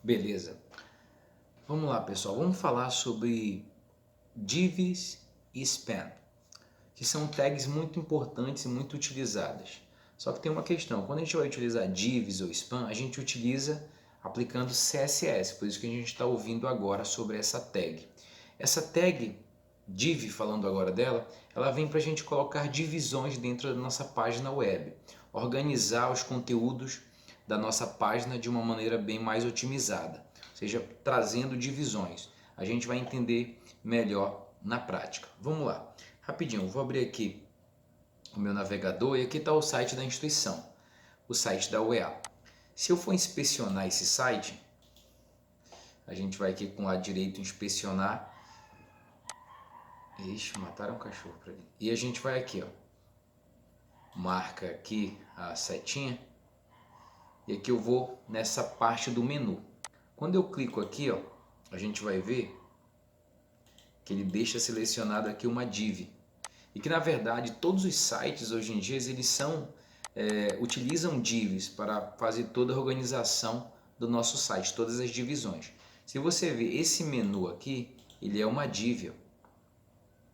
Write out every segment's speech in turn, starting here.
Beleza. Vamos lá, pessoal. Vamos falar sobre divs e span, que são tags muito importantes e muito utilizadas. Só que tem uma questão. Quando a gente vai utilizar divs ou span, a gente utiliza aplicando CSS. Por isso que a gente está ouvindo agora sobre essa tag. Essa tag div, falando agora dela, ela vem para a gente colocar divisões dentro da nossa página web, organizar os conteúdos da nossa página de uma maneira bem mais otimizada, ou seja, trazendo divisões. A gente vai entender melhor na prática. Vamos lá, rapidinho, eu vou abrir aqui o meu navegador e aqui está o site da instituição, o site da UEA. Se eu for inspecionar esse site, a gente vai aqui com o lado direito inspecionar. Ixi, mataram um cachorro pra ali. E a gente vai aqui, ó. Marca aqui a setinha. E aqui eu vou nessa parte do menu. Quando eu clico aqui, ó, a gente vai ver que ele deixa selecionado aqui uma div. E que na verdade todos os sites hoje em dia eles utilizam divs para fazer toda a organização do nosso site, todas as divisões. Se você ver esse menu aqui, ele é uma div.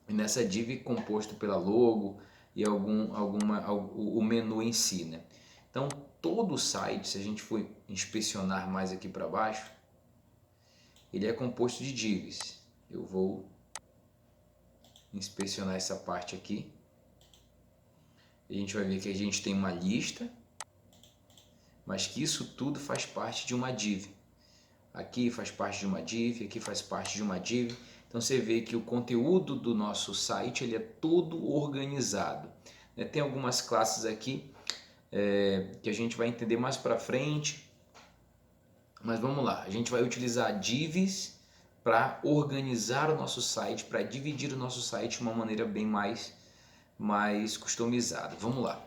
E nessa div composto pela logo e o menu em si, né? Então todo o site, se a gente for inspecionar mais aqui para baixo, ele é composto de divs. Eu vou inspecionar essa parte aqui. A gente vai ver que a gente tem uma lista, mas que isso tudo faz parte de uma div. Aqui faz parte de uma div, aqui faz parte de uma div. Então você vê que o conteúdo do nosso site ele é todo organizado. Tem algumas classes aqui que a gente vai entender mais para frente, mas vamos lá. A gente vai utilizar divs para organizar o nosso site, para dividir o nosso site de uma maneira bem mais customizada. Vamos lá.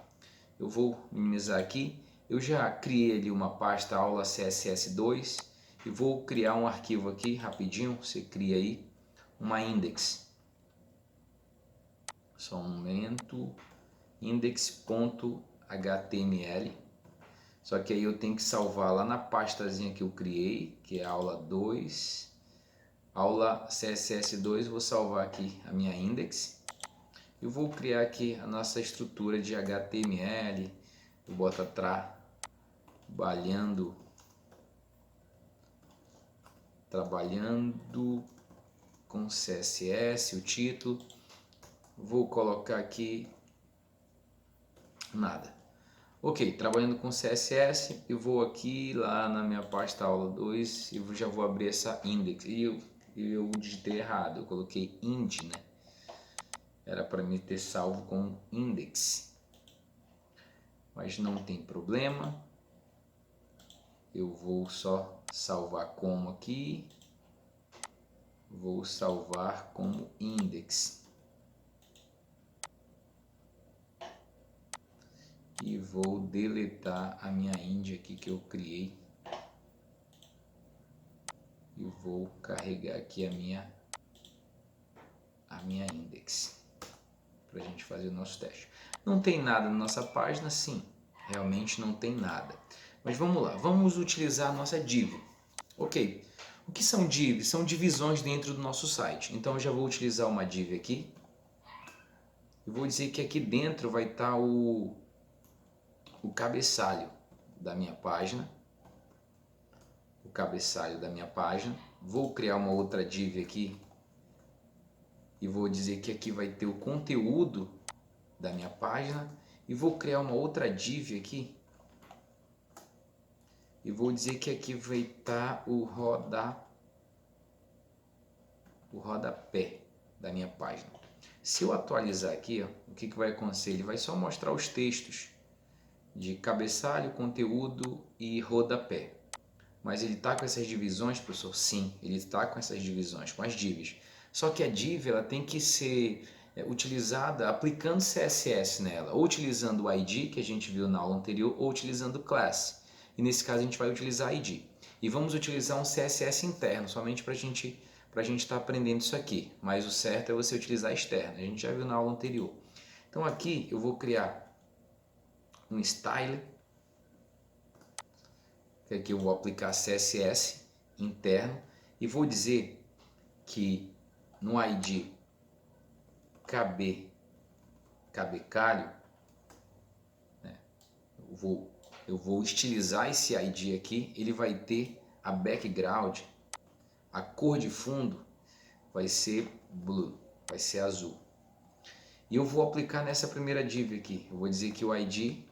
Eu vou minimizar aqui. Eu já criei ali uma pasta aula CSS2 e vou criar um arquivo aqui rapidinho. Você cria aí uma index. Só um momento. Index.html. Só que aí eu tenho que salvar lá na pastazinha que eu criei, que é aula 2. Aula CSS2, vou salvar aqui a minha index. Eu vou criar aqui a nossa estrutura de HTML. Eu boto trabalhando com CSS, o título. Vou colocar aqui nada. Ok, trabalhando com CSS, eu vou aqui lá na minha pasta aula 2 e já vou abrir essa index. E eu digitei errado, eu coloquei ind, né? Era para mim ter salvo com index. Mas não tem problema. Eu vou só salvar como aqui. Vou salvar como index. E vou deletar a minha ind aqui que eu criei. E vou carregar aqui a minha index para a gente fazer o nosso teste. Não tem nada na nossa página, sim, realmente não tem nada. Mas vamos lá, vamos utilizar a nossa div. Ok, o que são divs? São divisões dentro do nosso site. Então eu já vou utilizar uma div aqui. Eu vou dizer que aqui dentro vai estar o cabeçalho da minha página. O cabeçalho da minha página. Vou criar uma outra div aqui e vou dizer que aqui vai ter o conteúdo da minha página e vou criar uma outra div aqui e vou dizer que aqui vai estar o rodapé da minha página. Se eu atualizar aqui, ó, o que vai acontecer? Ele vai só mostrar os textos de cabeçalho, conteúdo e rodapé. Mas ele está com essas divisões, professor? Sim, ele está com essas divisões, com as divs. Só que a div ela tem que ser utilizada aplicando CSS nela, ou utilizando o ID, que a gente viu na aula anterior, ou utilizando class. E nesse caso a gente vai utilizar ID. E vamos utilizar um CSS interno, somente para a gente estar aprendendo isso aqui. Mas o certo é você utilizar externo, a gente já viu na aula anterior. Então aqui eu vou criar um style, que aqui eu vou aplicar CSS, interno e vou dizer que no ID cabecalho, né, eu vou estilizar esse ID aqui, ele vai ter a background, a cor de fundo vai ser blue, vai ser azul. E eu vou aplicar nessa primeira div aqui, eu vou dizer que o ID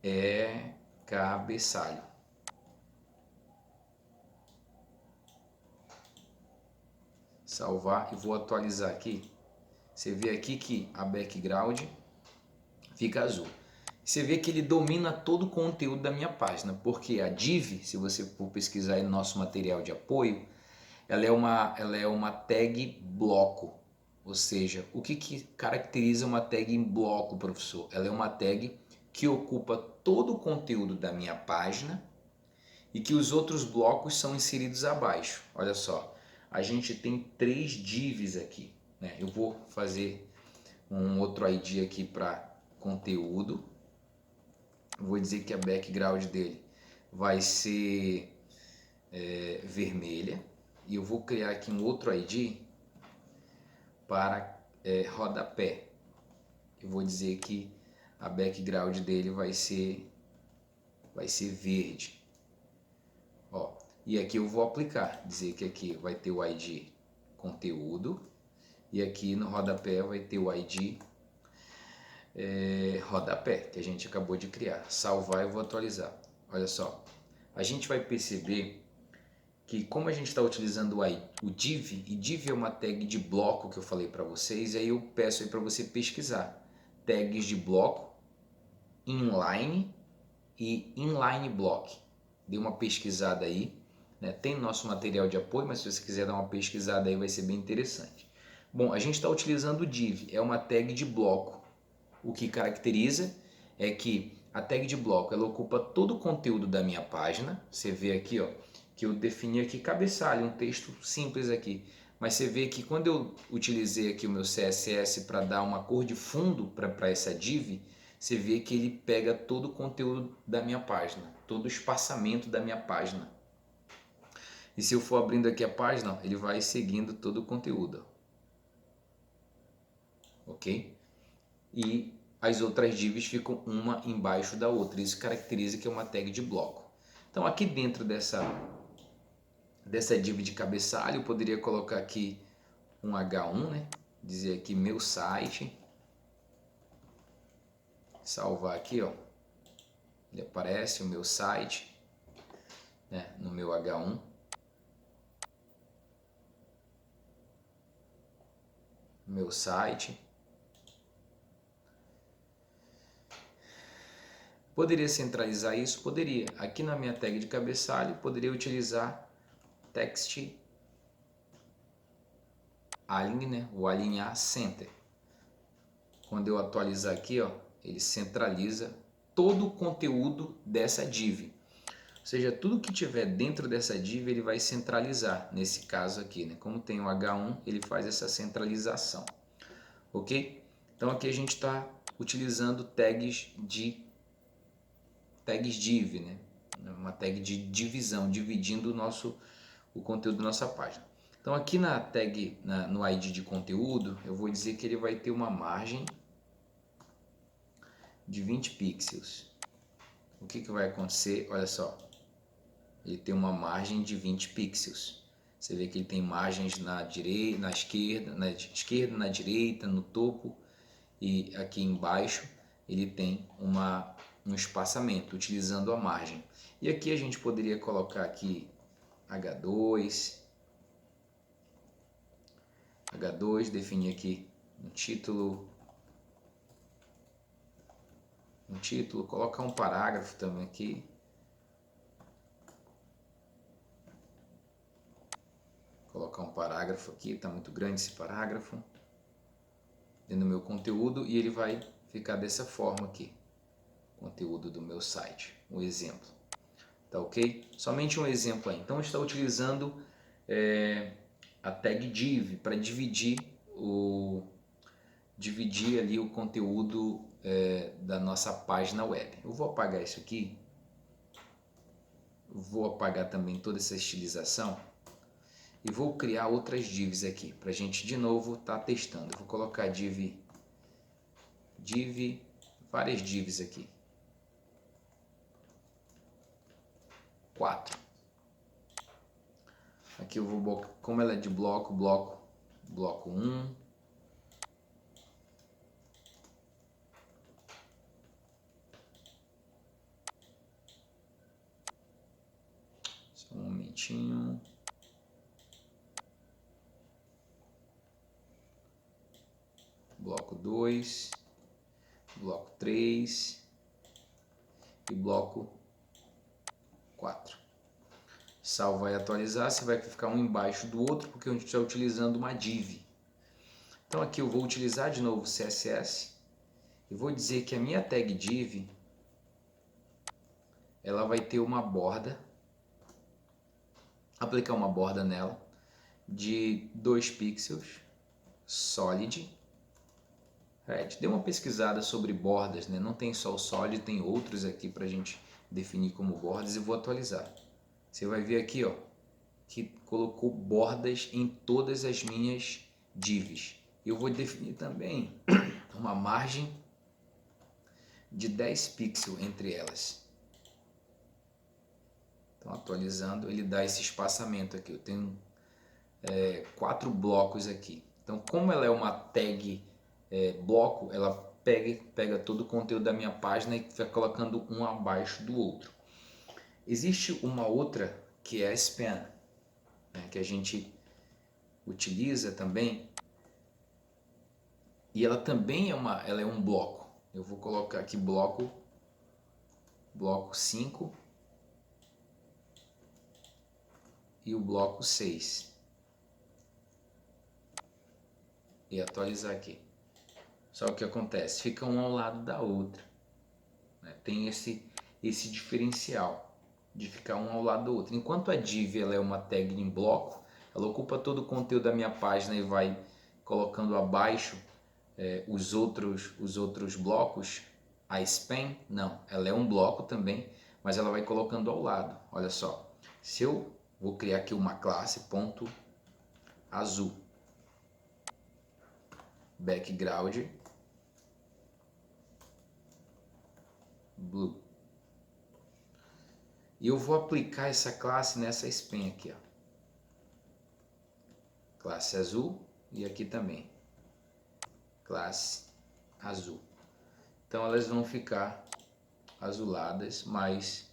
é cabeçalho. Salvar e vou atualizar aqui. Você vê aqui que a background fica azul. Você vê que ele domina todo o conteúdo da minha página, porque a div, se você for pesquisar aí no nosso material de apoio, ela é uma tag bloco. Ou seja, o que caracteriza uma tag em bloco, professor? Ela é uma tag que ocupa todo o conteúdo da minha página e que os outros blocos são inseridos abaixo. Olha só, a gente tem 3 divs aqui, né? Eu vou fazer um outro ID aqui para conteúdo. Vou dizer que a background dele vai ser vermelha. E eu vou criar aqui um outro ID para rodapé. Eu vou dizer que a background dele vai ser verde. Ó, e aqui eu vou aplicar, dizer que aqui vai ter o ID conteúdo e aqui no rodapé vai ter o ID rodapé, que a gente acabou de criar. Salvar e vou atualizar. Olha só, a gente vai perceber que como a gente está utilizando o div, e div é uma tag de bloco que eu falei para vocês, aí eu peço aí para você pesquisar tags de bloco, inline e inline block. Dê uma pesquisada aí, né? Tem nosso material de apoio, mas se você quiser dar uma pesquisada aí vai ser bem interessante. Bom, a gente está utilizando o div, é uma tag de bloco. O que caracteriza é que a tag de bloco ela ocupa todo o conteúdo da minha página. Você vê aqui, ó, que eu defini aqui cabeçalho, um texto simples aqui. Mas você vê que quando eu utilizei aqui o meu CSS para dar uma cor de fundo para essa div, você vê que ele pega todo o conteúdo da minha página, todo o espaçamento da minha página. E se eu for abrindo aqui a página, ele vai seguindo todo o conteúdo. Ok? E as outras divs ficam uma embaixo da outra. Isso caracteriza que é uma tag de bloco. Então aqui dentro dessa div de cabeçalho, eu poderia colocar aqui um H1, né? Dizer aqui meu site. Salvar aqui, ó. Ele aparece o meu site, né? No meu H1. Meu site. Poderia centralizar isso? Poderia. Aqui na minha tag de cabeçalho, poderia utilizar text align, né? O alinhar center. Quando eu atualizar aqui, ó, ele centraliza todo o conteúdo dessa div. Ou seja, tudo que tiver dentro dessa div ele vai centralizar. Nesse caso aqui, né? Como tem o H1, ele faz essa centralização. Ok? Então aqui a gente está utilizando tags div, né? Uma tag de divisão, dividindo o conteúdo da nossa página. Então aqui na tag, no ID de conteúdo, eu vou dizer que ele vai ter uma margem de 20 pixels. O que vai acontecer? Olha só, ele tem uma margem de 20 pixels. Você vê que ele tem margens na direita, na esquerda, na direita, no topo e aqui embaixo ele tem um espaçamento utilizando a margem. E aqui a gente poderia colocar aqui H2, definir aqui um título, colocar um parágrafo também aqui. Colocar um parágrafo aqui, está muito grande esse parágrafo. Dentro do meu conteúdo e ele vai ficar dessa forma aqui. Conteúdo do meu site, um exemplo. Tá ok? Somente um exemplo aí. Então está utilizando a tag div para dividir ali o conteúdo da nossa página web. Eu vou apagar isso aqui. Vou apagar também toda essa estilização e vou criar outras divs aqui para a gente de novo estar testando. Eu vou colocar várias divs aqui. 4. Aqui eu vou, como ela é de bloco 1. Só um momentinho. Bloco 2, bloco 3 e bloco 4. Salva e atualizar, você vai ficar um embaixo do outro porque a gente está utilizando uma div. Então aqui eu vou utilizar de novo o CSS e vou dizer que a minha tag div ela vai ter uma borda, aplicar uma borda nela de 2 pixels, solid. Dê uma pesquisada sobre bordas, né? Não tem só o solid, tem outros aqui para a gente definir como bordas e vou atualizar. Você vai ver aqui, ó, que colocou bordas em todas as minhas divs. Eu vou definir também uma margem de 10 pixels entre elas. Então, atualizando, ele dá esse espaçamento aqui. Eu tenho 4 blocos aqui. Então, como ela é uma tag bloco, ela pega todo o conteúdo da minha página e vai colocando um abaixo do outro. Existe uma outra que é a span, né, que a gente utiliza também, e ela também ela é um bloco. Eu vou colocar aqui bloco 5 e o bloco 6 e atualizar aqui. Só o que acontece? Fica um ao lado da outra, né? Tem esse diferencial de ficar um ao lado do outro. Enquanto a div ela é uma tag em bloco, ela ocupa todo o conteúdo da minha página e vai colocando abaixo os outros blocos. A span não, ela é um bloco também, mas ela vai colocando ao lado. Olha só, se eu vou criar aqui uma classe ponto azul, background blue, e eu vou aplicar essa classe nessa span aqui, ó. Classe azul e aqui também classe azul. Então elas vão ficar azuladas, mas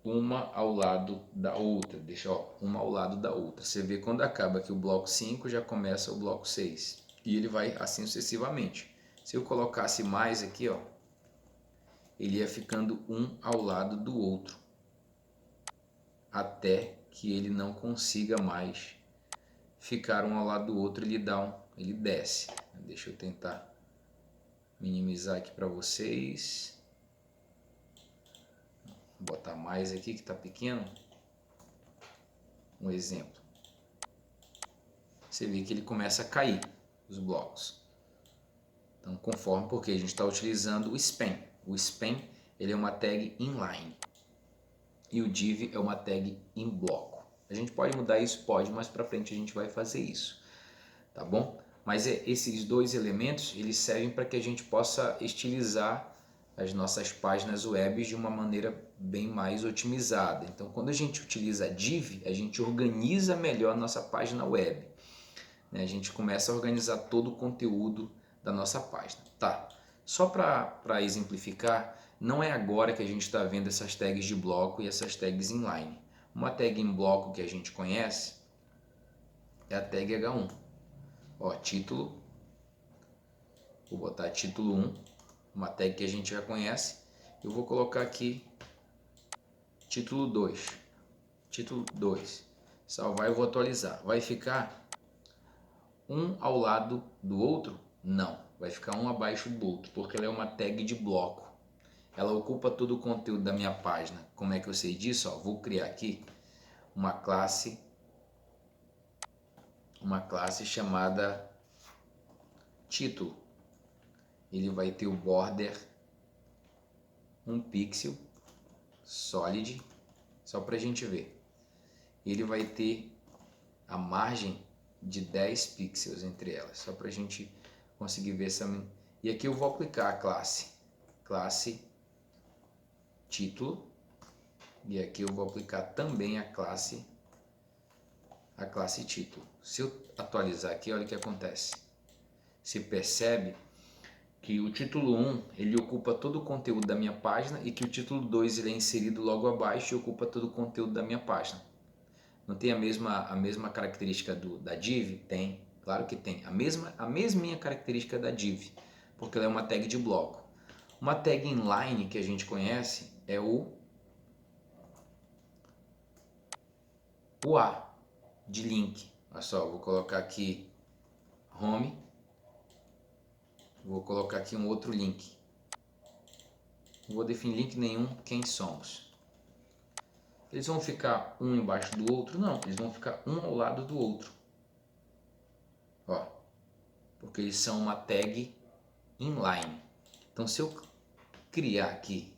uma ao lado da outra. Deixa, ó, uma ao lado da outra. Você vê quando acaba aqui o bloco 5, já começa o bloco 6. E ele vai assim sucessivamente. Se eu colocasse mais aqui, ó, ele ia ficando um ao lado do outro, até que ele não consiga mais ficar um ao lado do outro, ele desce. Deixa eu tentar minimizar aqui para vocês. Vou botar mais aqui que está pequeno. Um exemplo. Você vê que ele começa a cair os blocos. Então, conforme, porque a gente está utilizando o span. O span ele é uma tag inline e o div é uma tag em bloco. A gente pode mudar isso? Pode, mas para frente a gente vai fazer isso, tá bom? Mas esses dois elementos eles servem para que a gente possa estilizar as nossas páginas web de uma maneira bem mais otimizada. Então, quando a gente utiliza a div, a gente organiza melhor a nossa página web, né? A gente começa a organizar todo o conteúdo da nossa página. Tá, só para exemplificar, não é agora que a gente está vendo essas tags de bloco e essas tags inline. Uma tag em bloco que a gente conhece é a tag H1. Ó, título, vou botar título 1, uma tag que a gente já conhece. Eu vou colocar aqui título 2, título 2, salvar e vou atualizar. Vai ficar um ao lado do outro? Não, vai ficar um abaixo do outro, porque ela é uma tag de bloco. Ela ocupa todo o conteúdo da minha página. Como é que eu sei disso? Ó, vou criar aqui uma classe chamada título. Ele vai ter o border 1 pixel, solid, só para a gente ver. Ele vai ter a margem de 10 pixels entre elas, só para a gente conseguir ver essa. E aqui eu vou aplicar a classe título, e aqui eu vou aplicar também a classe título. Se eu atualizar aqui, olha o que acontece. Se percebe que o título 1 ele ocupa todo o conteúdo da minha página e que o título 2 ele é inserido logo abaixo e ocupa todo o conteúdo da minha página. Não tem a mesma característica da div? Tem, claro que tem. A mesminha característica da div, porque ela é uma tag de bloco. Uma tag inline que a gente conhece é o A de link. Olha só, vou colocar aqui home, vou colocar aqui um outro link. Não vou definir link nenhum, quem somos. Eles vão ficar um embaixo do outro? Não, eles vão ficar um ao lado do outro. Ó, porque eles são uma tag inline. Então se eu criar aqui,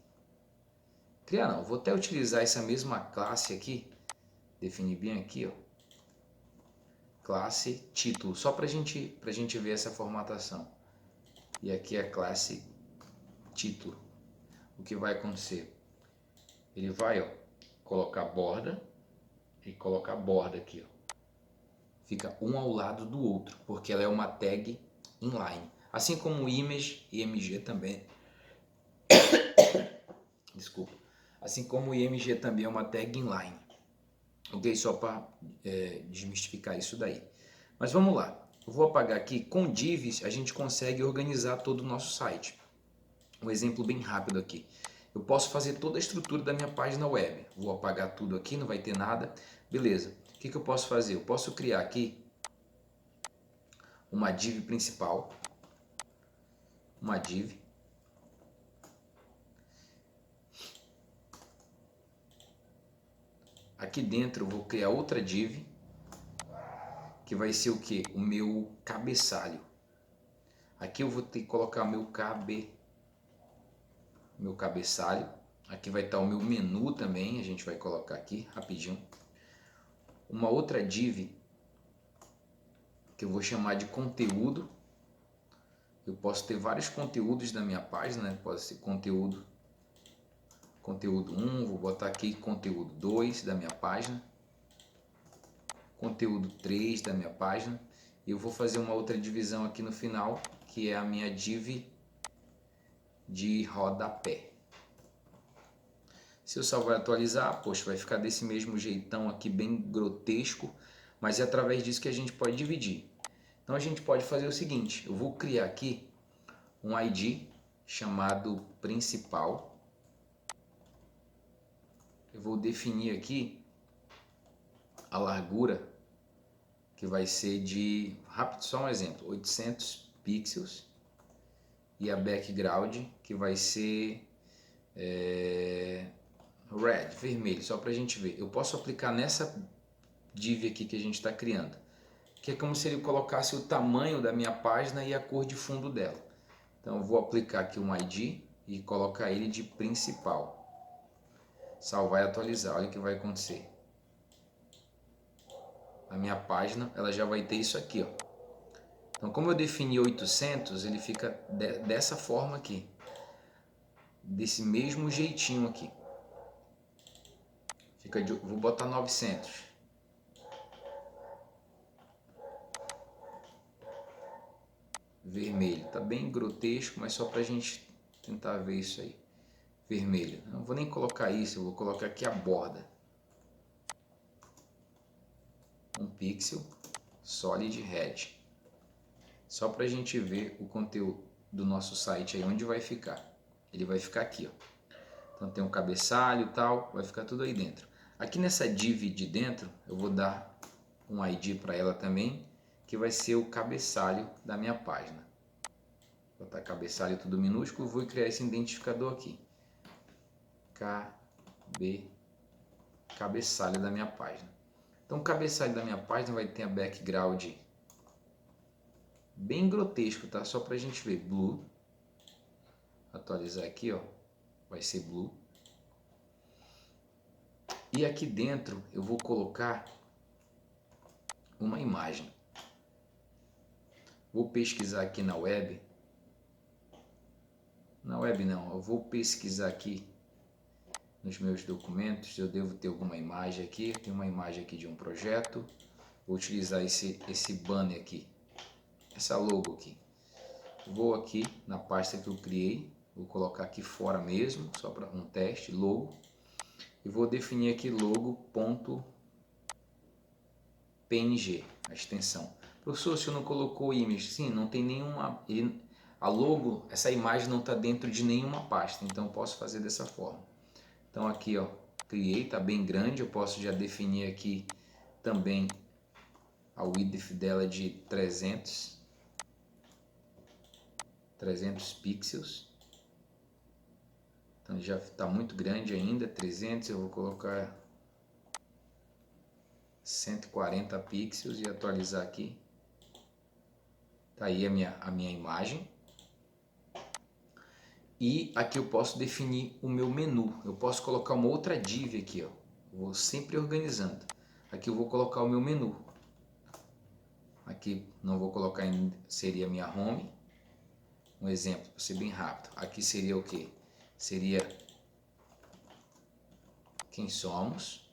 vou até utilizar essa mesma classe aqui, definir bem aqui, ó, classe título, só pra gente ver essa formatação. E aqui é a classe título. O que vai acontecer? Ele vai, ó, colocar borda e colocar borda aqui, ó. Fica um ao lado do outro, porque ela é uma tag inline. Assim como o image e img também. Desculpa. Assim como o img também é uma tag inline. Ok? Só para desmistificar isso daí. Mas vamos lá. Eu vou apagar aqui. Com divs a gente consegue organizar todo o nosso site. Um exemplo bem rápido aqui. Eu posso fazer toda a estrutura da minha página web. Vou apagar tudo aqui, não vai ter nada. Beleza. O que eu posso fazer? Eu posso criar aqui uma div principal. Uma div. Aqui dentro eu vou criar outra div. Que vai ser o que? O meu cabeçalho. Aqui eu vou ter que colocar o meu cabeçalho. Aqui vai estar o meu menu também, a gente vai colocar aqui rapidinho. Uma outra div que eu vou chamar de conteúdo. Eu posso ter vários conteúdos na minha página, né? Pode ser conteúdo 1, vou botar aqui conteúdo 2 da minha página. Conteúdo 3 da minha página. E eu vou fazer uma outra divisão aqui no final, que é a minha div de rodapé. Se eu salvar e atualizar, poxa, vai ficar desse mesmo jeitão aqui, bem grotesco, mas é através disso que a gente pode dividir. Então a gente pode fazer o seguinte, eu vou criar aqui um ID chamado principal. Eu vou definir aqui a largura, que vai ser de, rápido, só um exemplo, 800 pixels. E a background, que vai ser red, vermelho, só para a gente ver. Eu posso aplicar nessa div aqui que a gente está criando, que é como se ele colocasse o tamanho da minha página e a cor de fundo dela. Então eu vou aplicar aqui um ID e colocar ele de principal. Salvar e atualizar, olha o que vai acontecer. A minha página ela já vai ter isso aqui, ó. Então como eu defini 800, ele fica dessa forma aqui. Desse mesmo jeitinho aqui. Vou botar 900. Vermelho, tá bem grotesco, mas só pra gente tentar ver isso aí. Vermelho, não vou nem colocar isso, eu vou colocar aqui a borda. 1 pixel, solid red. Só pra gente ver o conteúdo do nosso site aí, onde vai ficar. Ele vai ficar aqui, ó. Então tem um cabeçalho e tal, vai ficar tudo aí dentro. Aqui nessa div de dentro, eu vou dar um ID para ela também, que vai ser o cabeçalho da minha página. Vou botar cabeçalho tudo minúsculo, vou criar esse identificador aqui. Cabeçalho da minha página. Então o cabeçalho da minha página vai ter a background bem grotesco, tá? Só pra gente ver. Blue. Atualizar aqui, ó. Vai ser blue. E aqui dentro eu vou colocar uma imagem. Vou pesquisar aqui na web. Na web não, eu vou pesquisar aqui nos meus documentos. Eu devo ter alguma imagem aqui. Tem uma imagem aqui de um projeto. Vou utilizar esse banner aqui, essa logo aqui. Vou aqui na pasta que eu criei. Vou colocar aqui fora mesmo, só para um teste, logo. E vou definir aqui logo.png, a extensão. Professor, se eu não colocou image, sim, não tem nenhuma, a logo, essa imagem não está dentro de nenhuma pasta, então eu posso fazer dessa forma. Então aqui, ó, criei, está bem grande, eu posso já definir aqui também a width dela de 300 pixels. Então já está muito grande ainda, 300, eu vou colocar 140 pixels e atualizar aqui. Tá aí a minha imagem. E aqui eu posso definir o meu menu. Eu posso colocar uma outra div aqui, ó. Vou sempre organizando. Aqui eu vou colocar o meu menu. Aqui não vou colocar, seria minha home. Um exemplo, para ser bem rápido. Aqui seria o que? Seria quem somos.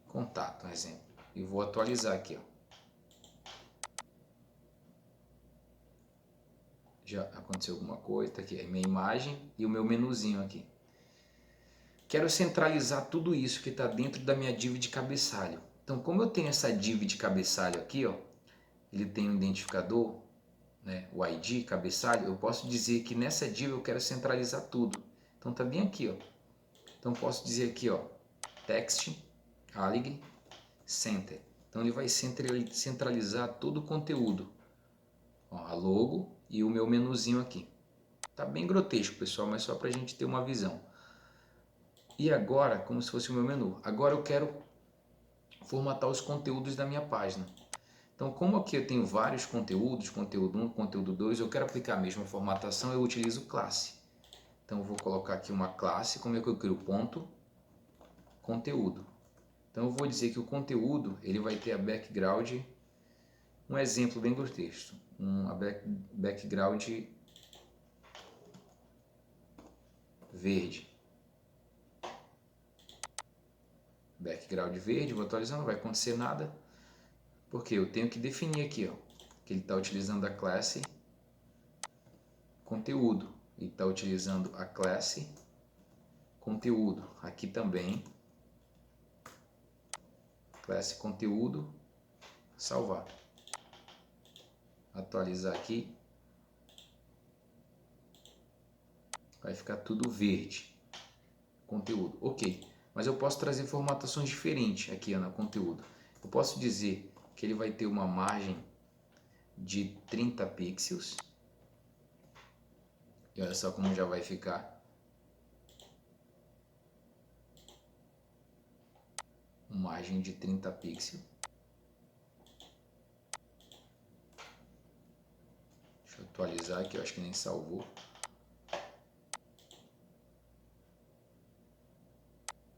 Contato, um exemplo. E vou atualizar aqui, ó. Já aconteceu alguma coisa, tá aqui a minha imagem e o meu menuzinho aqui. Quero centralizar tudo isso que está dentro da minha div de cabeçalho. Então, como eu tenho essa div de cabeçalho aqui, ó, ele tem um identificador, né, o ID, cabeçalho, eu posso dizer que nessa div eu quero centralizar tudo. Então tá bem aqui, ó. Então posso dizer aqui, ó, text, alig, center. Então ele vai centralizar todo o conteúdo. Ó, a logo e o meu menuzinho aqui. Tá bem grotesco, pessoal, mas só para a gente ter uma visão. E agora, como se fosse o meu menu. Agora eu quero formatar os conteúdos da minha página. Então, como aqui eu tenho vários conteúdos, conteúdo 1, conteúdo 2, eu quero aplicar a mesma formatação, eu utilizo classe. Então, eu vou colocar aqui uma classe, como é que eu crio? Ponto, conteúdo. Então, eu vou dizer que o conteúdo, ele vai ter a background, um exemplo bem grotesco, a background verde. Background verde, vou atualizar, não vai acontecer nada, porque eu tenho que definir aqui, ó, que ele está utilizando a classe conteúdo, ele está utilizando a classe conteúdo, aqui também, classe conteúdo, salvar, atualizar aqui, vai ficar tudo verde, conteúdo, ok, mas eu posso trazer formatações diferentes aqui, ó, no conteúdo. Eu posso dizer que ele vai ter uma margem de 30 pixels, e olha só como já vai ficar. Uma margem de 30 pixels. Deixa eu atualizar aqui, eu acho que nem salvou.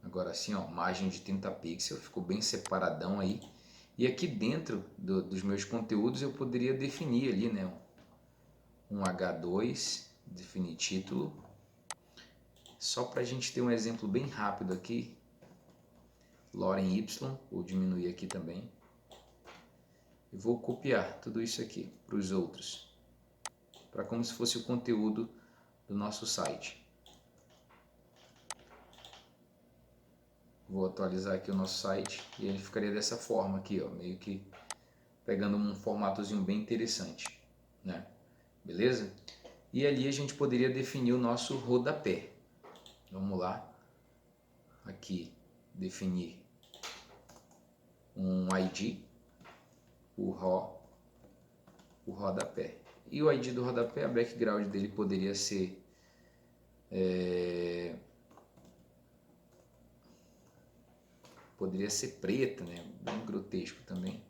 Agora sim, ó, margem de 30 pixels, ficou bem separadão aí. E aqui dentro dos meus conteúdos eu poderia definir ali, né, um H2, definir título. Só para a gente ter um exemplo bem rápido aqui, Loren Y, vou diminuir aqui também. E vou copiar tudo isso aqui para os outros, para como se fosse o conteúdo do nosso site. Vou atualizar aqui o nosso site e ele ficaria dessa forma aqui, ó, meio que pegando um formatozinho bem interessante, né? Beleza? E ali a gente poderia definir o nosso rodapé. Vamos lá, aqui definir um ID, o rodapé. E o ID do rodapé, a background dele poderia ser preta, né? Bem grotesco também.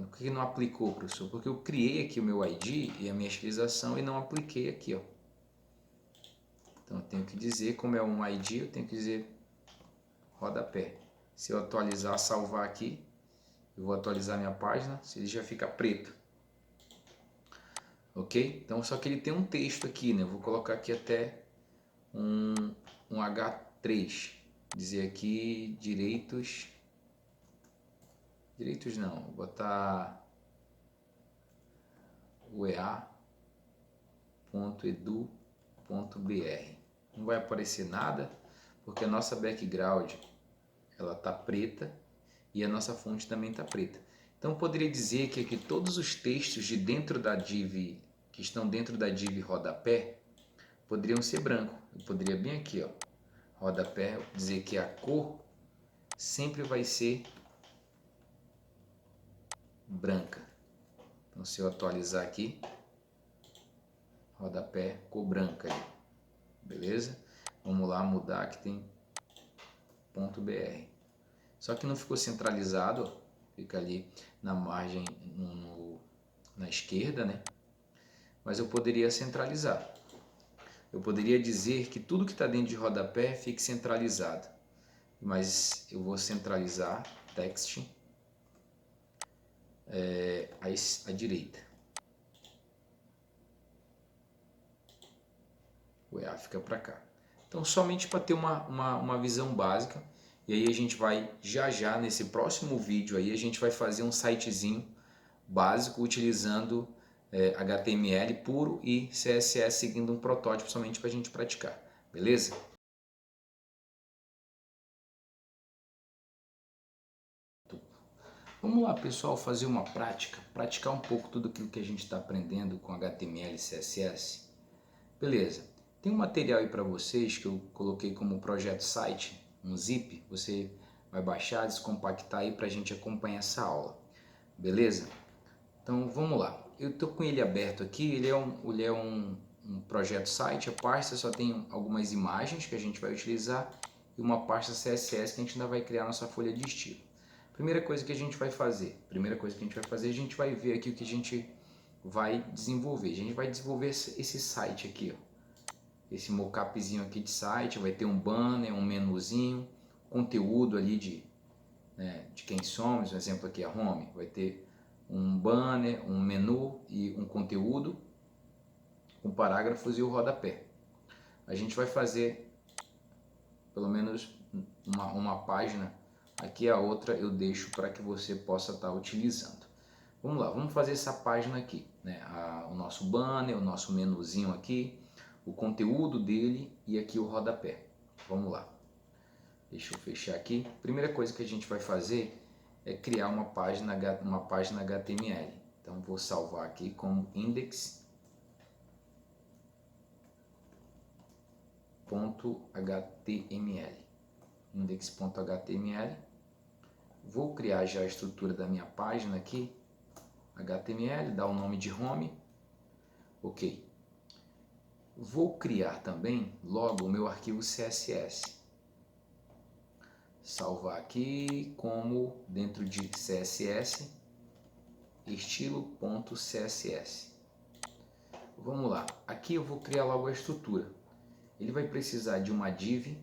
Por que não aplicou, professor? Porque eu criei aqui o meu ID e a minha estilização e não apliquei aqui, ó. Então eu tenho que dizer, como é um ID, eu tenho que dizer rodapé. Se eu atualizar, salvar aqui, eu vou atualizar minha página, ele já fica preto. Ok? Então só que ele tem um texto aqui, né? Eu vou colocar aqui até um H3. Dizer aqui direitos não, vou botar uea.edu.br. Não vai aparecer nada, porque a nossa background ela tá preta e a nossa fonte também tá preta. Então eu poderia dizer que aqui todos os textos de dentro da div, que estão dentro da div rodapé, poderiam ser branco. Eu poderia bem aqui, ó, rodapé, dizer que a cor sempre vai ser branca. Então se eu atualizar aqui, rodapé, cor branca ali. Beleza? Vamos lá mudar que tem .br. Só que não ficou centralizado, ó. Fica ali na margem na esquerda, né? Mas eu poderia centralizar. Eu poderia dizer que tudo que está dentro de rodapé fique centralizado. Mas eu vou centralizar text à direita. O EA fica para cá. Então, somente para ter uma visão básica. E aí a gente vai, já nesse próximo vídeo aí, a gente vai fazer um sitezinho básico utilizando HTML puro e CSS seguindo um protótipo somente para a gente praticar. Beleza? Vamos lá, pessoal, fazer uma prática, praticar um pouco tudo aquilo que a gente está aprendendo com HTML e CSS. Beleza, tem um material aí para vocês que eu coloquei como projeto site, um zip, você vai baixar, descompactar aí para a gente acompanhar essa aula. Beleza? Então vamos lá, eu estou com ele aberto aqui, ele é um projeto site, a pasta só tem algumas imagens que a gente vai utilizar e uma pasta CSS que a gente ainda vai criar nossa folha de estilo. Primeira coisa que a gente vai fazer, a gente vai ver aqui o que a gente vai desenvolver. A gente vai desenvolver esse site aqui, ó. Esse mockupzinho aqui de site, vai ter um banner, um menuzinho, conteúdo ali de quem somos, um exemplo aqui é a home, vai ter um banner, um menu e um conteúdo com parágrafos e o rodapé. A gente vai fazer pelo menos uma página. Aqui a outra eu deixo para que você possa estar utilizando. Vamos lá, vamos fazer essa página aqui, né? O nosso banner, o nosso menuzinho aqui, o conteúdo dele e aqui o rodapé. Vamos lá. Deixa eu fechar aqui. Primeira coisa que a gente vai fazer é criar uma página HTML. Então vou salvar aqui como index.html. Index.html. Vou criar já a estrutura da minha página aqui. HTML, dar o nome de home. Ok. Vou criar também logo o meu arquivo CSS. Salvar aqui como dentro de CSS, estilo.css. Vamos lá. Aqui eu vou criar logo a estrutura. Ele vai precisar de uma div,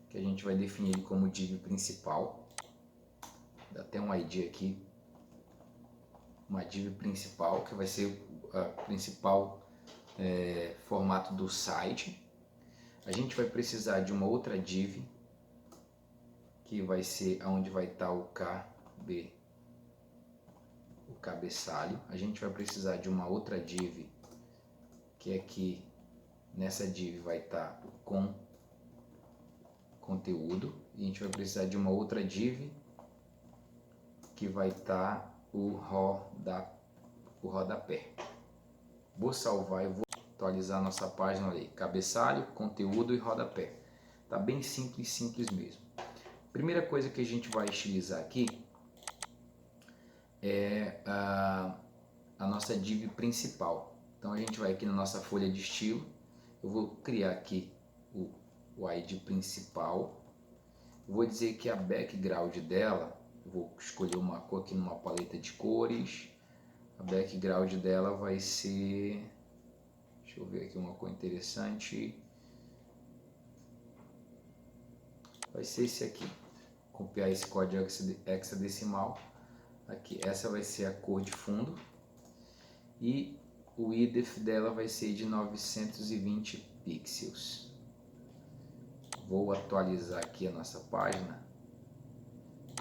que a gente vai definir como div principal. Dá até um ID aqui. Uma div principal, que vai ser o principal formato do site. A gente vai precisar de uma outra div, que vai ser onde vai estar o cabeçalho. A gente vai precisar de uma outra div, que aqui nessa div vai estar o conteúdo. E a gente vai precisar de uma outra div, que vai estar o rodapé. Vou salvar e vou atualizar a nossa página ali. Cabeçalho, conteúdo e rodapé. Tá bem simples mesmo. Primeira coisa que a gente vai estilizar aqui é a nossa div principal. Então a gente vai aqui na nossa folha de estilo. Eu vou criar aqui o ID principal. Vou dizer que a background dela vou escolher uma cor aqui numa paleta de cores. A background dela vai ser, deixa eu ver aqui uma cor interessante, vai ser esse aqui. Copiar esse código hexadecimal aqui, essa vai ser a cor de fundo e o width dela vai ser de 920 pixels. Vou atualizar aqui a nossa página.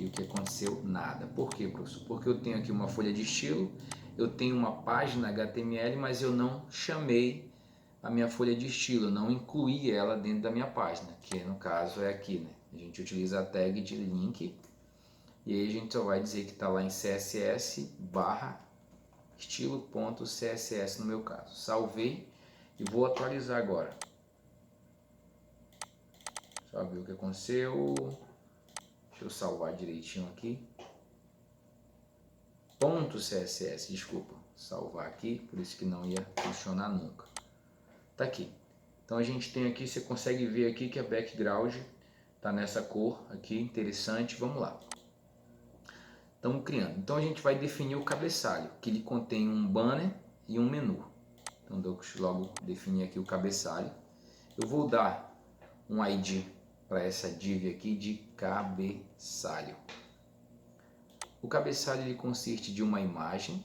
E o que aconteceu? Nada. Por quê, professor? Porque eu tenho aqui uma folha de estilo, eu tenho uma página HTML, mas eu não chamei a minha folha de estilo, eu não incluí ela dentro da minha página, que no caso é aqui, né? A gente utiliza a tag de link e aí a gente só vai dizer que está lá em CSS barra estilo.css no meu caso. Salvei e vou atualizar agora. Só ver o que aconteceu. Deixa eu salvar direitinho aqui. .css, desculpa. Salvar aqui, por isso que não ia funcionar nunca. Tá aqui. Então a gente tem aqui, você consegue ver aqui que a background tá nessa cor aqui, interessante. Vamos lá. Estamos criando. Então a gente vai definir o cabeçalho, que ele contém um banner e um menu. Então eu logo definir aqui o cabeçalho. Eu vou dar um ID para essa div aqui de cabeçalho. O cabeçalho ele consiste de uma imagem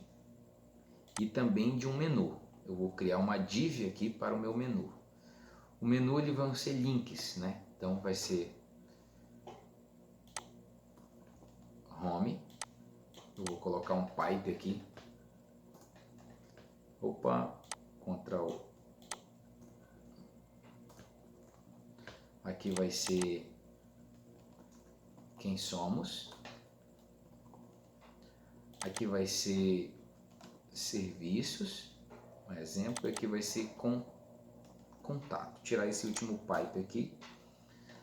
e também de um menu. Eu vou criar uma div aqui para o meu menu. O menu ele vão ser links, né? Então vai ser home. Eu vou colocar um pipe aqui. Opa, Ctrl. Aqui vai ser quem somos. Aqui vai ser serviços, um exemplo. Aqui vai ser contato. Tirar esse último pipe aqui,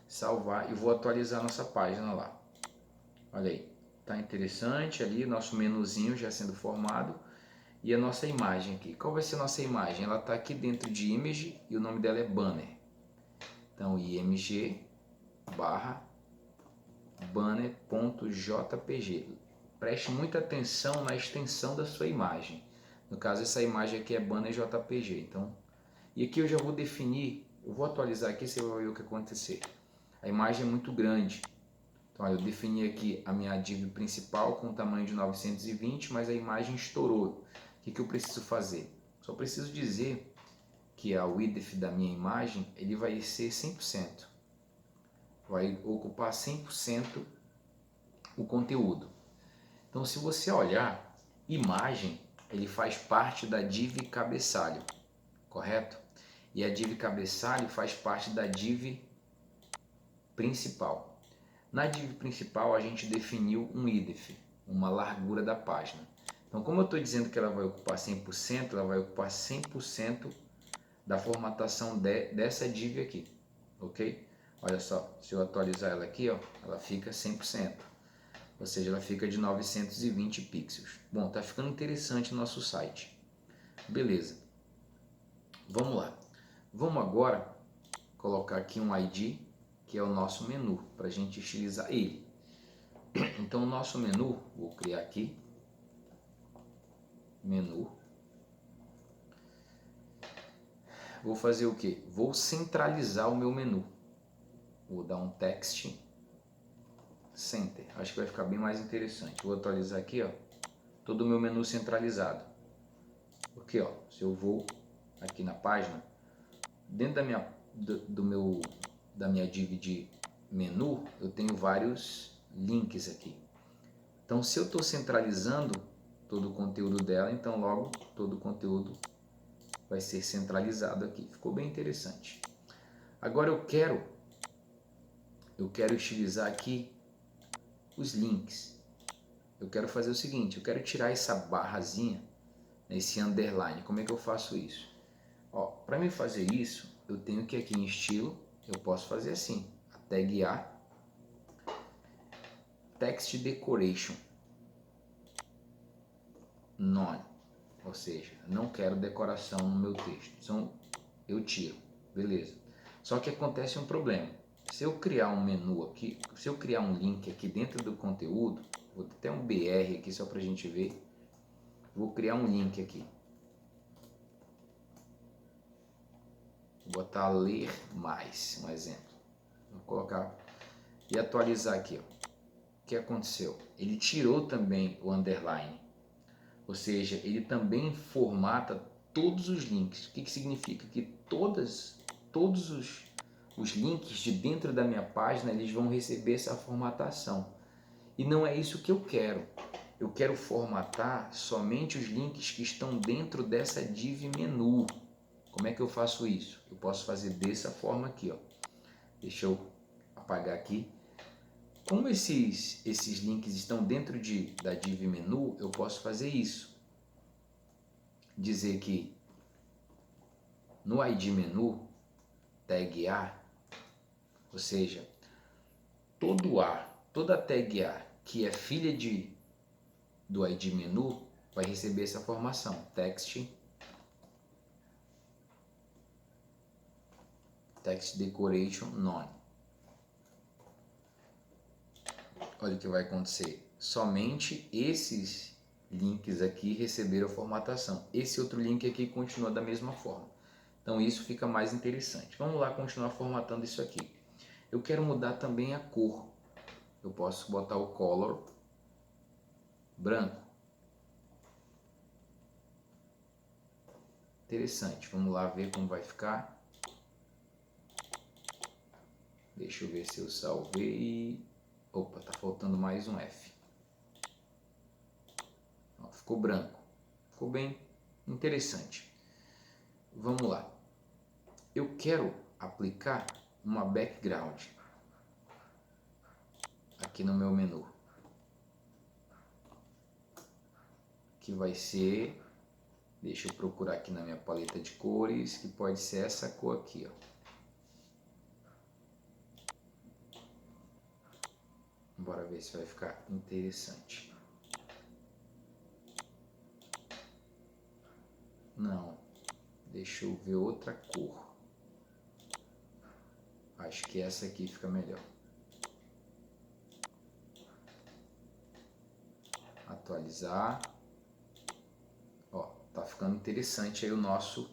salvar e vou atualizar nossa página lá. Olha aí, tá interessante ali, nosso menuzinho já sendo formado e a nossa imagem aqui. Qual vai ser a nossa imagem? Ela está aqui dentro de image e o nome dela é banner. Então img barra banner.jpg. Preste muita atenção na extensão da sua imagem. No caso, essa imagem aqui é banner JPG. Então, e aqui eu já vou definir, eu vou atualizar aqui, você vai ver o que acontecer. A imagem é muito grande. Então, olha, eu defini aqui a minha div principal com tamanho de 920, mas a imagem estourou. O que eu preciso fazer? Só preciso dizer que a width da minha imagem ele vai ser 100%. Vai ocupar 100% o conteúdo. Então, se você olhar, imagem, ele faz parte da div cabeçalho, correto? E a div cabeçalho faz parte da div principal. Na div principal, a gente definiu um width, uma largura da página. Então, como eu estou dizendo que ela vai ocupar 100%, ela vai ocupar 100% da formatação dessa div aqui, ok? Olha só, se eu atualizar ela aqui, ó, ela fica 100%. Ou seja, ela fica de 920 pixels. Bom, tá ficando interessante o nosso site. Beleza. Vamos lá. Vamos agora colocar aqui um ID, que é o nosso menu, para a gente utilizar ele. Então, o nosso menu, vou criar aqui. Menu. Vou fazer o que? Vou centralizar o meu menu. Vou dar um text center. Acho que vai ficar bem mais interessante. Vou atualizar aqui, ó, todo o meu menu centralizado. Porque, ó, se eu vou aqui na página, dentro da minha div de menu, eu tenho vários links aqui. Então, se eu estou centralizando todo o conteúdo dela, então logo todo o conteúdo vai ser centralizado aqui. Ficou bem interessante. Agora eu quero utilizar aqui os links. Eu quero fazer o seguinte, eu quero tirar essa barrazinha, esse underline. Como é que eu faço isso? Para mim fazer isso, eu tenho que aqui em estilo, eu posso fazer assim, a tag A, text decoration, none, ou seja, não quero decoração no meu texto, então eu tiro, beleza. Só que acontece um problema. Se eu criar um menu aqui, se eu criar um link aqui dentro do conteúdo, Vou ter até um BR aqui só para a gente ver. Vou criar um link aqui. Vou botar ler mais, um exemplo. Vou colocar e atualizar aqui. Ó. O que aconteceu? Ele tirou também o underline. Ou seja, ele também formata todos os links. O que significa? Que todos os links de dentro da minha página, eles vão receber essa formatação. E não é isso que eu quero. Eu quero formatar somente os links que estão dentro dessa div menu. Como é que eu faço isso? Eu posso fazer dessa forma aqui, ó. Deixa eu apagar aqui. Como esses links estão dentro da div menu, eu posso fazer isso. Dizer que no ID menu, tag A, ou seja, toda tag A que é filha do ID menu vai receber essa formação, text decoration none. Olha o que vai acontecer. Somente esses links aqui receberam a formatação. Esse outro link aqui continua da mesma forma. Então isso fica mais interessante. Vamos lá continuar formatando isso aqui. Eu quero mudar também a cor. Eu posso botar o color branco. Interessante. Vamos lá ver como vai ficar. Deixa eu ver se eu salvei. Opa, tá faltando mais um F. Ó, ficou branco. Ficou bem interessante. Vamos lá. Eu quero aplicar uma background aqui no meu menu. Que vai ser... Deixa eu procurar aqui na minha paleta de cores, que pode ser essa cor aqui, ó. Bora ver se vai ficar interessante. Não, deixa eu ver outra cor. Acho que essa aqui fica melhor. Atualizar. Ó, tá ficando interessante aí o nosso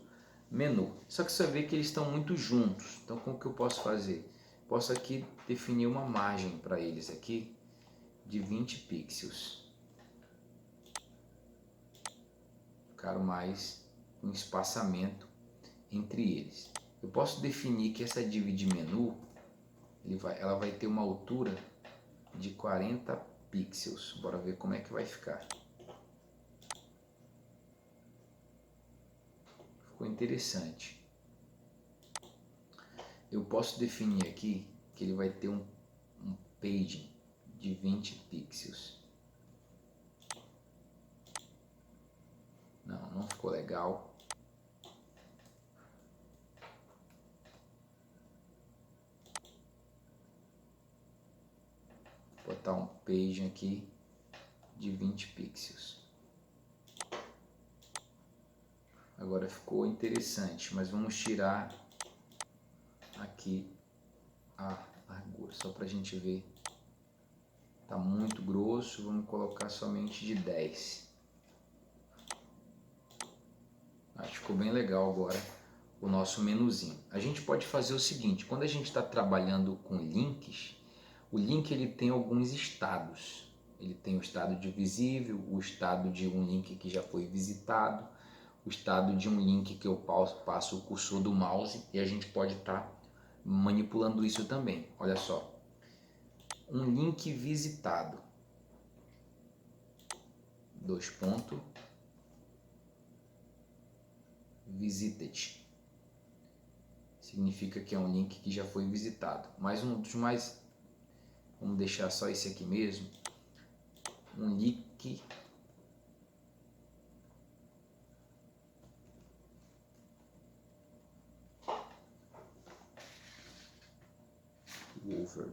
menu. Só que você vê que eles estão muito juntos. Então como que eu posso fazer? Posso aqui definir uma margem para eles aqui de 20 pixels. Ficaram mais um espaçamento entre eles. Eu posso definir que essa div de menu ela vai ter uma altura de 40 pixels. Bora ver como é que vai ficar. Ficou interessante. Eu posso definir aqui que ele vai ter um paging de 20 pixels. Não ficou legal. Vou botar um paging aqui de 20 pixels. Agora ficou interessante, mas vamos tirar aqui a largura, só para a gente ver. Tá muito grosso, vamos colocar somente de 10. Acho que ficou bem legal agora o nosso menuzinho. A gente pode fazer o seguinte, quando a gente está trabalhando com links, o link ele tem alguns estados. Ele tem o estado de visível, o estado de um link que já foi visitado, o estado de um link que eu passo o cursor do mouse e a gente pode estar manipulando isso também. Olha só, um link visitado, visited, significa que é um link que já foi visitado. Mas um dos mais, vamos deixar só esse aqui mesmo, um link over.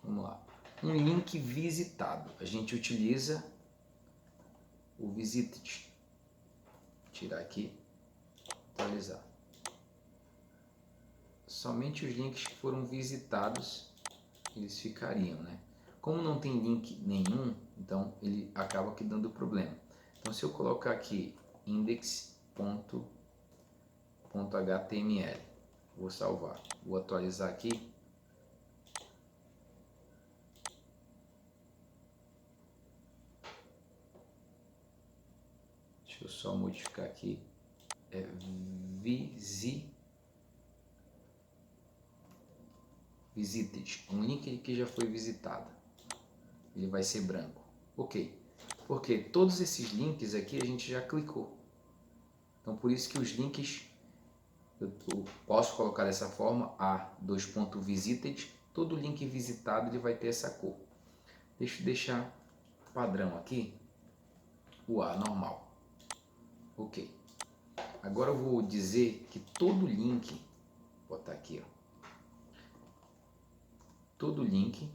Vamos lá. Um link visitado. A gente utiliza o visited. tirar aqui, atualizar. Somente os links que foram visitados, eles ficariam, né? Como não tem link nenhum, então ele acaba aqui dando problema. Então se eu colocar aqui index.html, vou salvar, vou atualizar aqui. Deixa eu só modificar aqui, visited, um link que já foi visitado, ele vai ser branco, ok, porque todos esses links aqui a gente já clicou, então por isso que os links, eu posso colocar dessa forma, a2.visited, todo link visitado ele vai ter essa cor. Deixa eu deixar padrão aqui, o A normal, ok. Agora eu vou dizer que todo link, vou botar aqui, ó, todo link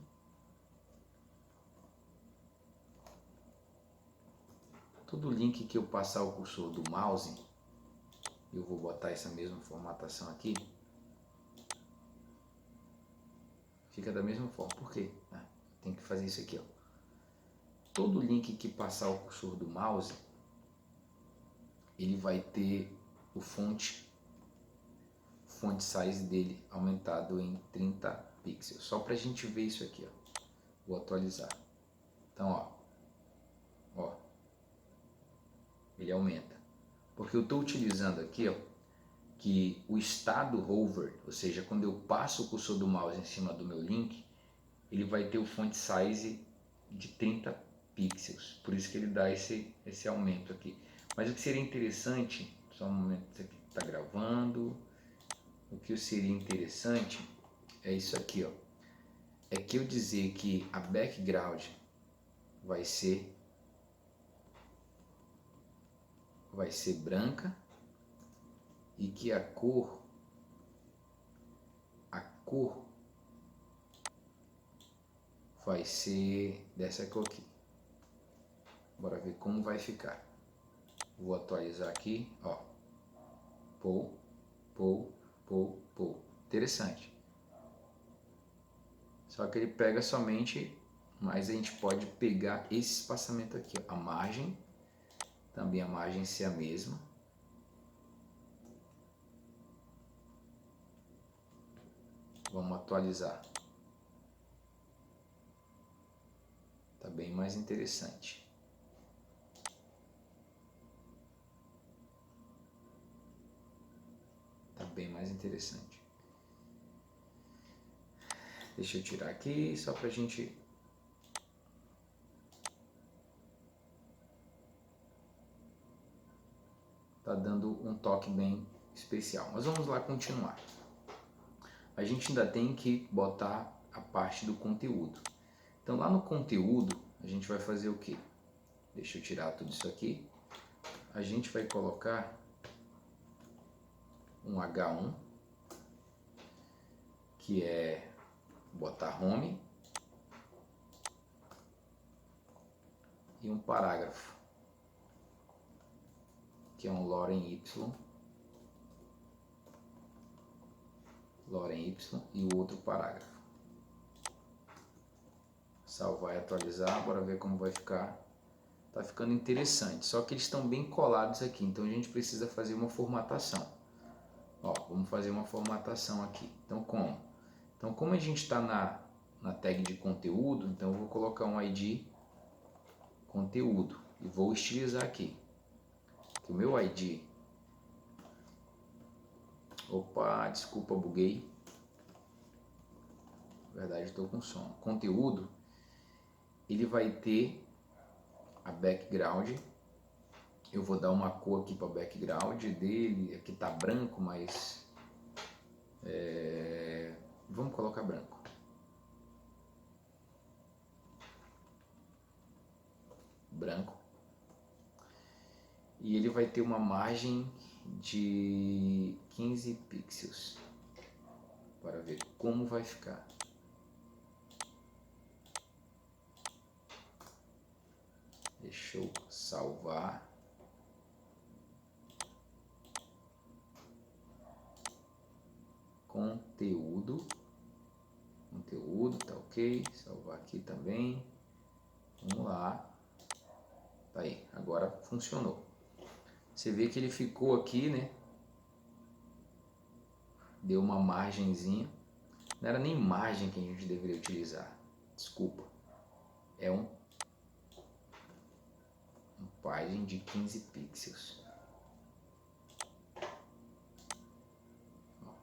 que eu passar o cursor do mouse, eu vou botar essa mesma formatação aqui, fica da mesma forma. Por quê? Tem que fazer isso aqui, ó. Todo link que passar o cursor do mouse, ele vai ter o font size dele aumentado em 30 pixels. Só para a gente ver isso aqui, ó. Vou atualizar. Então, ó, ele aumenta. Porque eu estou utilizando aqui, ó, que o estado hover, ou seja, quando eu passo o cursor do mouse em cima do meu link, ele vai ter o font size de 30 pixels. Por isso que ele dá esse aumento aqui. Mas o que seria interessante, só um momento, isso aqui está gravando. O que seria interessante é isso aqui, ó. É que eu dizer que a background vai ser branca e que a cor vai ser dessa cor aqui. Bora ver como vai ficar. Vou atualizar aqui, ó. Pou. Interessante. Só que ele pega somente, mas a gente pode pegar esse espaçamento aqui, ó. A margem, também a margem ser a mesma. Vamos atualizar. Tá bem mais interessante. Tá bem mais interessante. Deixa eu tirar aqui, só pra gente... Tá dando um toque bem especial. Mas vamos lá continuar. A gente ainda tem que botar a parte do conteúdo. Então lá no conteúdo, a gente vai fazer o quê? Deixa eu tirar tudo isso aqui. A gente vai colocar um H1, que é botar home, e um parágrafo, que é um lorem y, e o outro parágrafo. Salvar e atualizar, bora ver como vai ficar. Tá ficando interessante, só que eles estão bem colados aqui, então a gente precisa fazer uma formatação. Ó, vamos fazer uma formatação aqui. Então como a gente está na tag de conteúdo, então eu vou colocar um ID conteúdo e vou estilizar aqui. Que o meu ID... Opa, desculpa, buguei. Na verdade, estou com sono. Conteúdo, ele vai ter a background. Eu vou dar uma cor aqui para background dele. Aqui tá branco, mas vamos colocar branco. Branco. E ele vai ter uma margem de 15 pixels. Para ver como vai ficar. Deixa eu salvar. conteúdo, tá ok, salvar aqui também, vamos lá, tá aí, agora funcionou. Você vê que ele ficou aqui, né, deu uma margenzinha, não era nem margem que a gente deveria utilizar, desculpa, é uma margem de 15 pixels.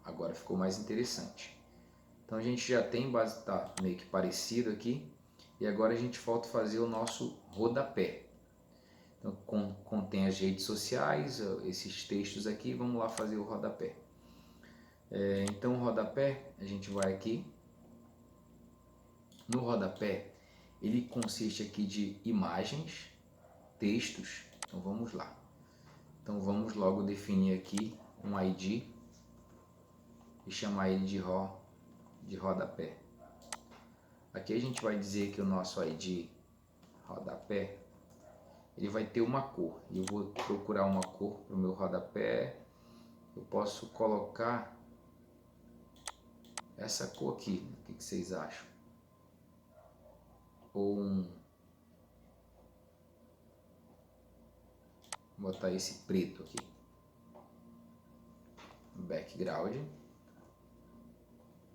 Agora ficou mais interessante. Então a gente já tem base, tá meio que parecido aqui, e agora a gente falta fazer o nosso rodapé. Então contém as redes sociais, esses textos aqui, vamos lá fazer o rodapé. Então o rodapé, a gente vai aqui, no rodapé, ele consiste aqui de imagens, textos, então vamos lá. Então vamos logo definir aqui um ID e chamar ele de rodapé. Aqui a gente vai dizer que o nosso ID rodapé, ele vai ter uma cor, e eu vou procurar uma cor para o meu rodapé. Eu posso colocar essa cor aqui, o que vocês acham? Ou vou botar esse preto aqui, background,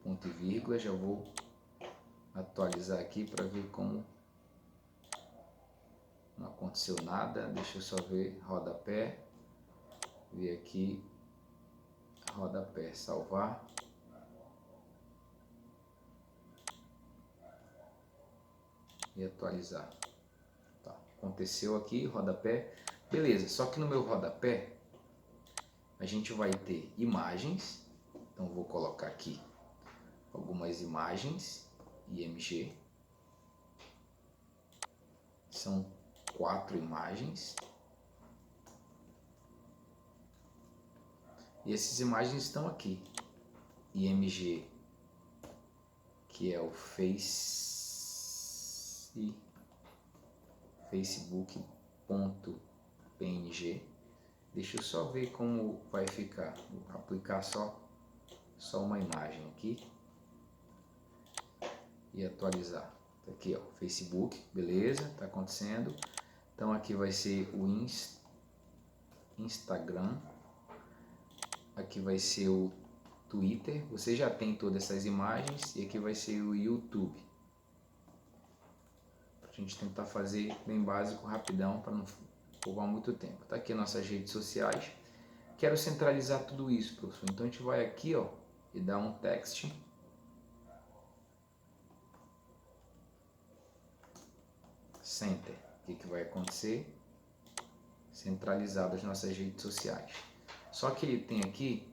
ponto e vírgula, já vou atualizar aqui para ver como não aconteceu nada. Deixa eu só ver rodapé, ver aqui rodapé, salvar, e atualizar. Tá, aconteceu aqui rodapé, beleza. Só que no meu rodapé a gente vai ter imagens, então vou colocar aqui algumas imagens IMG, são 4 imagens, e essas imagens estão aqui, IMG, que é o facebook.png. Deixa eu só ver como vai ficar, vou aplicar só uma imagem aqui e atualizar. Tá aqui, ó, Facebook, beleza, tá acontecendo. Então aqui vai ser o Instagram, aqui vai ser o Twitter, você já tem todas essas imagens, e aqui vai ser o YouTube. A gente tentar fazer bem básico, rapidão, para não roubar muito tempo. Tá aqui nossas redes sociais. Quero centralizar tudo isso, professor. Então a gente vai aqui, ó, e dá um text. Center. O que vai acontecer? Centralizado as nossas redes sociais. Só que ele tem aqui,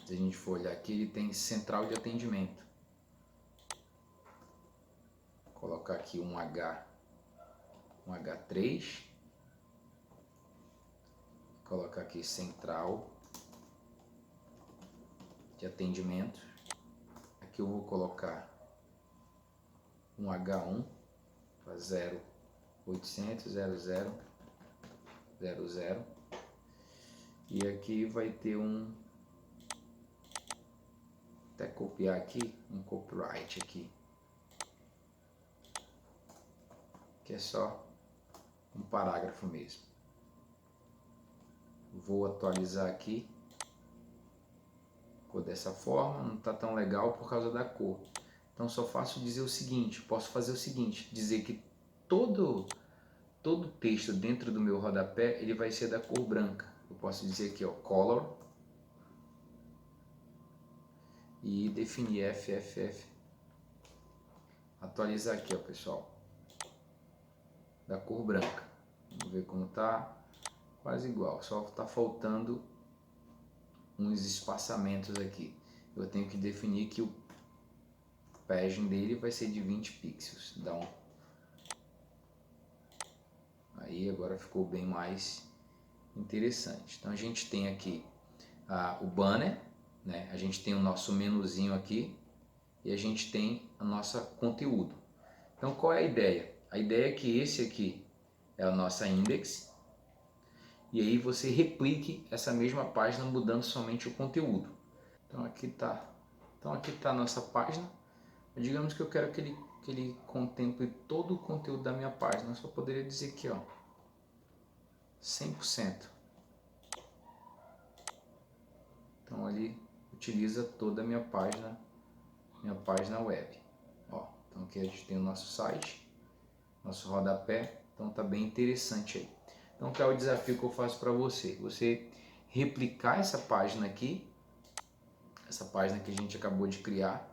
se a gente for olhar aqui, ele tem central de atendimento. Vou colocar aqui um H3. Colocar aqui central de atendimento. Aqui eu vou colocar um H1 para 0800 00 00, e aqui vai ter até copiar aqui um copyright aqui, que é só um parágrafo mesmo. Vou atualizar aqui, ficou dessa forma, não está tão legal por causa da cor. Então só faço dizer o seguinte, posso fazer o seguinte, dizer que todo texto dentro do meu rodapé, ele vai ser da cor branca. Eu posso dizer aqui, ó, color, e definir FFF. Atualizar aqui, ó, pessoal, da cor branca. Vamos ver como tá, quase igual, só tá faltando uns espaçamentos aqui. Eu tenho que definir que o padding dele vai ser de 20 pixels. Aí agora ficou bem mais interessante. Então a gente tem aqui o banner, né? A gente tem o nosso menuzinho aqui e a gente tem a nossa conteúdo. Então qual é a ideia? A ideia é que esse aqui é a nossa index, e aí você replique essa mesma página mudando somente o conteúdo. Então aqui tá a nossa página. Digamos que eu quero que ele contemple todo o conteúdo da minha página. Eu só poderia dizer aqui, ó, 100%. Então ali utiliza toda a minha página web. Ó, então aqui a gente tem o nosso site, nosso rodapé, então tá bem interessante aí. Então qual é o desafio que eu faço para você? Você replicar essa página aqui, essa página que a gente acabou de criar,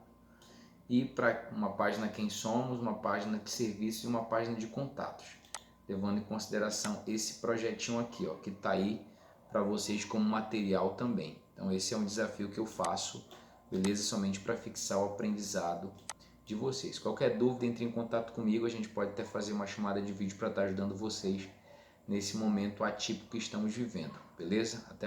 e para uma página Quem Somos, uma página de serviços e uma página de contatos, levando em consideração esse projetinho aqui, ó, que está aí para vocês como material também. Então esse é um desafio que eu faço, beleza? Somente para fixar o aprendizado de vocês. Qualquer dúvida, entre em contato comigo, a gente pode até fazer uma chamada de vídeo para estar ajudando vocês nesse momento atípico que estamos vivendo, beleza? Até